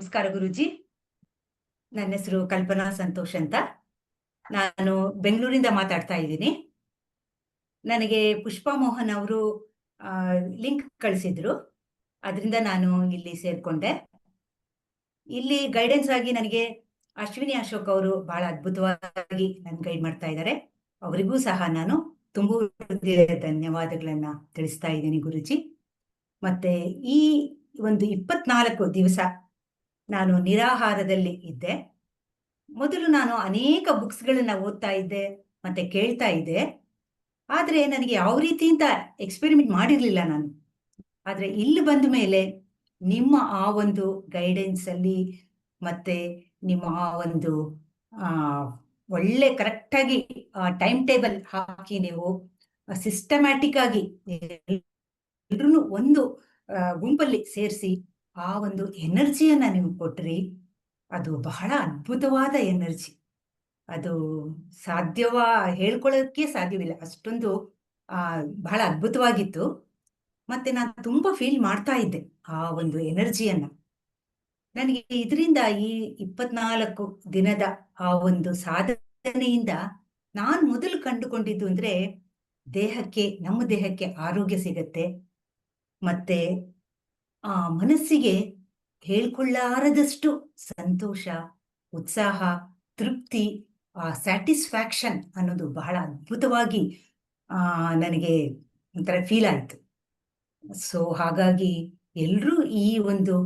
ನಮಸ್ಕಾರ ಗುರುಜಿ. ನನ್ನ ಹೆಸರು ಕಲ್ಪನಾ ಸಂತೋಷ್ ಅಂತ. ನಾನು ಬೆಂಗಳೂರಿಂದ ಮಾತಾಡ್ತಾ ಇದ್ದೀನಿ. ನನಗೆ ಪುಷ್ಪಾ ಮೋಹನ್ ಅವರು ಲಿಂಕ್ ಕಳಿಸಿದ್ರು. ಅದರಿಂದ ನಾನು ಇಲ್ಲಿ ಸೇರ್ಕೊಂಡೆ. ಇಲ್ಲಿ ಗೈಡೆನ್ಸ್ ಆಗಿ ನನಗೆ ಅಶ್ವಿನಿ ಅಶೋಕ್ ಅವರು ಬಹಳ ಅದ್ಭುತವಾಗಿ ನನ್ ಗೈಡ್ ಮಾಡ್ತಾ ಇದ್ದಾರೆ. ಅವರಿಗೂ ಸಹ ನಾನು ತುಂಬಾ ಧನ್ಯವಾದಗಳನ್ನ ತಿಳಿಸ್ತಾ ಇದ್ದೀನಿ ಗುರುಜಿ. ಮತ್ತೆ ಈ ಒಂದು 24 ದಿವಸ ನಾನು ನಿರಾಹಾರದಲ್ಲಿ ಇದ್ದೆ. ಮೊದಲು ನಾನು ಅನೇಕ ಬುಕ್ಸ್ಗಳನ್ನ ಓದ್ತಾ ಇದ್ದೆ ಮತ್ತೆ ಕೇಳ್ತಾ ಇದ್ದೆ. ಆದ್ರೆ ನನಗೆ ಯಾವ ರೀತಿ ಅಂತ ಎಕ್ಸ್ಪೆರಿಮೆಂಟ್ ಮಾಡಿರ್ಲಿಲ್ಲ ನಾನು. ಆದ್ರೆ ಇಲ್ಲಿ ಬಂದ ಮೇಲೆ ನಿಮ್ಮ ಆ ಒಂದು ಗೈಡೆನ್ಸ್ ಅಲ್ಲಿ ಮತ್ತೆ ನಿಮ್ಮ ಆ ಒಂದು ಆ ಒಳ್ಳೆ ಕರೆಕ್ಟ್ ಆಗಿ ಟೈಮ್ ಟೇಬಲ್ ಹಾಕಿ ನೀವು ಸಿಸ್ಟಮ್ಯಾಟಿಕ್ ಆಗಿ ಎಲ್ರೂ ಒಂದು ಗುಂಪಲ್ಲಿ ಸೇರಿಸಿ ಆ ಒಂದು ಎನರ್ಜಿಯನ್ನ ನೀವು ಕೊಟ್ರಿ. ಅದು ಬಹಳ ಅದ್ಭುತವಾದ ಎನರ್ಜಿ. ಅದು ಹೇಳ್ಕೊಳ್ಳೋಕೆ ಸಾಧ್ಯವಿಲ್ಲ, ಅಷ್ಟೊಂದು ಬಹಳ ಅದ್ಭುತವಾಗಿತ್ತು. ಮತ್ತೆ ನಾನು ತುಂಬಾ ಫೀಲ್ ಮಾಡ್ತಾ ಇದ್ದೆ ಆ ಒಂದು ಎನರ್ಜಿಯನ್ನ. ನನಗೆ ಇದರಿಂದ ಈ 24 ದಿನದ ಆ ಒಂದು ಸಾಧನೆಯಿಂದ ನಾನು ಮೊದಲು ಕಂಡುಕೊಂಡಿದ್ದು ಅಂದ್ರೆ ನಮ್ಮ ದೇಹಕ್ಕೆ ಆರೋಗ್ಯ ಸಿಗತ್ತೆ. ಮತ್ತೆ ಆ ಮನಸ್ಸಿಗೆ ಹೇಳ್ಕೊಳ್ಳಾರದಷ್ಟು ಸಂತೋಷ, ಉತ್ಸಾಹ, ತೃಪ್ತಿ, ಸ್ಯಾಟಿಸ್ಫ್ಯಾಕ್ಷನ್ ಅನ್ನೋದು ಬಹಳ ಅದ್ಭುತವಾಗಿ ನನಗೆ ಒಂಥರ ಫೀಲ್ ಆಯ್ತು. ಸೊ ಹಾಗಾಗಿ ಎಲ್ರೂ ಈ ಒಂದು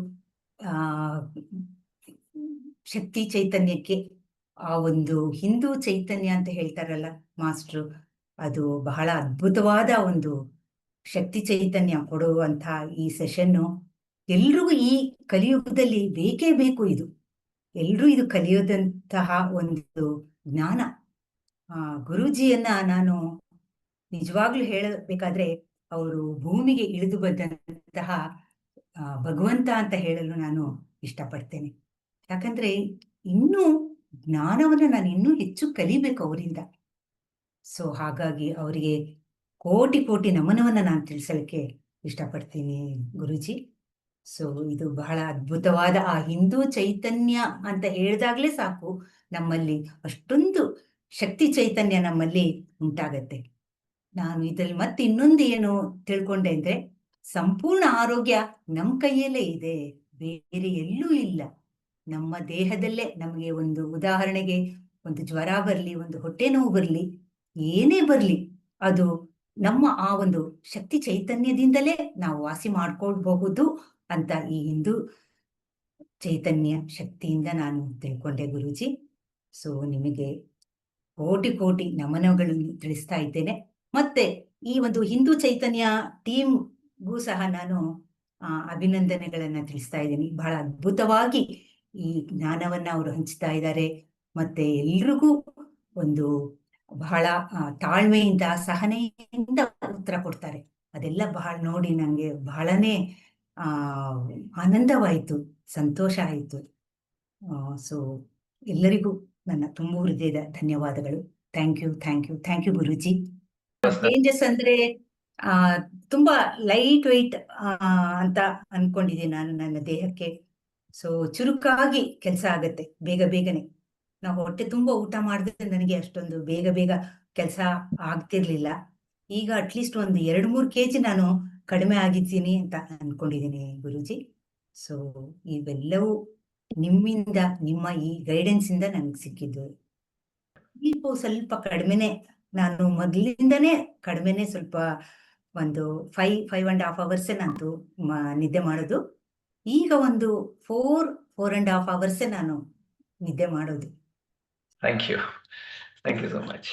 ಶಕ್ತಿ ಚೈತನ್ಯಕ್ಕೆ, ಆ ಒಂದು ಹಿಂದೂ ಚೈತನ್ಯ ಅಂತ ಹೇಳ್ತಾರಲ್ಲ ಮಾಸ್ಟ್ರು, ಅದು ಬಹಳ ಅದ್ಭುತವಾದ ಒಂದು ಶಕ್ತಿ ಚೈತನ್ಯ ಕೊಡುವಂತ ಈ ಸೆಷನ್ನು ಎಲ್ರಿಗೂ ಈ ಕಲಿಯುಗದಲ್ಲಿ ಬೇಕೇ ಬೇಕು. ಇದು ಎಲ್ರೂ ಇದು ಕಲಿಯೋದಂತಹ ಒಂದು ಜ್ಞಾನ. ಗುರೂಜಿಯನ್ನ ನಾನು ನಿಜವಾಗ್ಲೂ ಹೇಳಬೇಕಾದ್ರೆ ಅವರು ಭೂಮಿಗೆ ಇಳಿದು ಬಂದಂತಹ ಭಗವಂತ ಅಂತ ಹೇಳಲು ನಾನು ಇಷ್ಟಪಡ್ತೇನೆ. ಯಾಕಂದ್ರೆ ಇನ್ನೂ ಜ್ಞಾನವನ್ನ ನಾನು ಇನ್ನೂ ಹೆಚ್ಚು ಕಲಿಬೇಕು ಅವರಿಂದ. ಸೊ ಹಾಗಾಗಿ ಅವರಿಗೆ ಕೋಟಿ ಕೋಟಿ ನಮನವನ್ನ ನಾನು ತಿಳಿಸಲಿಕ್ಕೆ ಇಷ್ಟಪಡ್ತೀನಿ ಗುರುಜಿ. ಸೊ ಇದು ಬಹಳ ಅದ್ಭುತವಾದ ಆ ಹಿಂದೂ ಚೈತನ್ಯ ಅಂತ ಹೇಳಿದಾಗ್ಲೇ ಸಾಕು, ನಮ್ಮಲ್ಲಿ ಅಷ್ಟೊಂದು ಶಕ್ತಿ ಚೈತನ್ಯ ನಮ್ಮಲ್ಲಿ ಉಂಟಾಗತ್ತೆ. ನಾನು ಇದ್ರಲ್ಲಿ ಮತ್ತೆ ಇನ್ನೊಂದು ಏನು ತಿಳ್ಕೊಂಡೆ ಅಂದ್ರೆ, ಸಂಪೂರ್ಣ ಆರೋಗ್ಯ ನಮ್ಮ ಕೈಯಲ್ಲೇ ಇದೆ, ಬೇರೆ ಎಲ್ಲೂ ಇಲ್ಲ. ನಮ್ಮ ದೇಹದಲ್ಲೇ ನಮಗೆ ಒಂದು ಉದಾಹರಣೆಗೆ ಒಂದು ಜ್ವರ ಬರ್ಲಿ, ಒಂದು ಹೊಟ್ಟೆ ನೋವು ಬರ್ಲಿ, ಏನೇ ಬರ್ಲಿ, ಅದು ನಮ್ಮ ಆ ಒಂದು ಶಕ್ತಿ ಚೈತನ್ಯದಿಂದಲೇ ನಾವು ವಾಸಿ ಮಾಡ್ಕೊಳ್ಬಹುದು ಅಂತ ಈ ಹಿಂದೂ ಚೈತನ್ಯ ಶಕ್ತಿಯಿಂದ ನಾನು ತಿಳ್ಕೊಂಡೆ ಗುರೂಜಿ. ಸೊ ನಿಮಗೆ ಕೋಟಿ ಕೋಟಿ ನಮನಗಳನ್ನು ತಿಳಿಸ್ತಾ ಇದ್ದೇನೆ. ಮತ್ತೆ ಈ ಒಂದು ಹಿಂದೂ ಚೈತನ್ಯ ಟೀಮ್ಗೂ ಸಹ ನಾನು ಅಭಿನಂದನೆಗಳನ್ನ ತಿಳಿಸ್ತಾ ಇದ್ದೀನಿ. ಬಹಳ ಅದ್ಭುತವಾಗಿ ಈ ಜ್ಞಾನವನ್ನ ಅವರು ಹಂಚ್ತಾ ಇದ್ದಾರೆ. ಮತ್ತೆ ಎಲ್ರಿಗೂ ಒಂದು ಬಹಳ ತಾಳ್ಮೆಯಿಂದ, ಸಹನೆಯಿಂದ ಉತ್ತರ ಕೊಡ್ತಾರೆ. ಅದೆಲ್ಲ ಬಹಳ ನೋಡಿ ನಂಗೆ ಬಹಳನೇ ಆನಂದವಾಯಿತು, ಸಂತೋಷ ಆಯಿತು. ಸೊ ಎಲ್ಲರಿಗೂ ನನ್ನ ತುಂಬ ಹೃದಯದ ಧನ್ಯವಾದಗಳು. Thank you, thank you, thank you Guruji. Changes ಅಂದ್ರೆ ತುಂಬಾ ಲೈಟ್ ವೆಯ್ಟ್ ಅಂತ ಅನ್ಕೊಂಡಿದ್ದೀನಿ ನಾನು ನನ್ನ ದೇಹಕ್ಕೆ. ಸೊ ಚುರುಕಾಗಿ ಕೆಲಸ ಆಗತ್ತೆ, ಬೇಗ ಬೇಗನೆ. ನಾವು ಹೊಟ್ಟೆ ತುಂಬಾ ಊಟ ಮಾಡಿದ್ರೆ ನನಗೆ ಅಷ್ಟೊಂದು ಬೇಗ ಬೇಗ ಕೆಲಸ ಆಗ್ತಿರ್ಲಿಲ್ಲ. ಈಗ ಅಟ್ಲೀಸ್ಟ್ ಒಂದು 2-3 kg ನಾನು ಕಡಿಮೆ ಆಗಿದ್ದೀನಿ ಅಂತ ಅನ್ಕೊಂಡಿದ್ದೀನಿ ಗುರೂಜಿ. ಸೊ ಇವೆಲ್ಲವೂ ನಿಮ್ಮಿಂದ, ನಿಮ್ಮ ಈ ಗೈಡೆನ್ಸ್ ಇಂದ ನನಗೆ ಸಿಕ್ಕಿದ್ದು. ಸ್ವಲ್ಪ ಕಡಿಮೆನೆ, ನಾನು ಮೊದಲಿಂದನೇ ಕಡಿಮೆನೆ, ಸ್ವಲ್ಪ ಒಂದು 5.5 hours ನಂದು ನಿದ್ದೆ ಮಾಡೋದು. ಈಗ ಒಂದು 4.5 hours ನಾನು ನಿದ್ದೆ ಮಾಡೋದು. Thank you so much.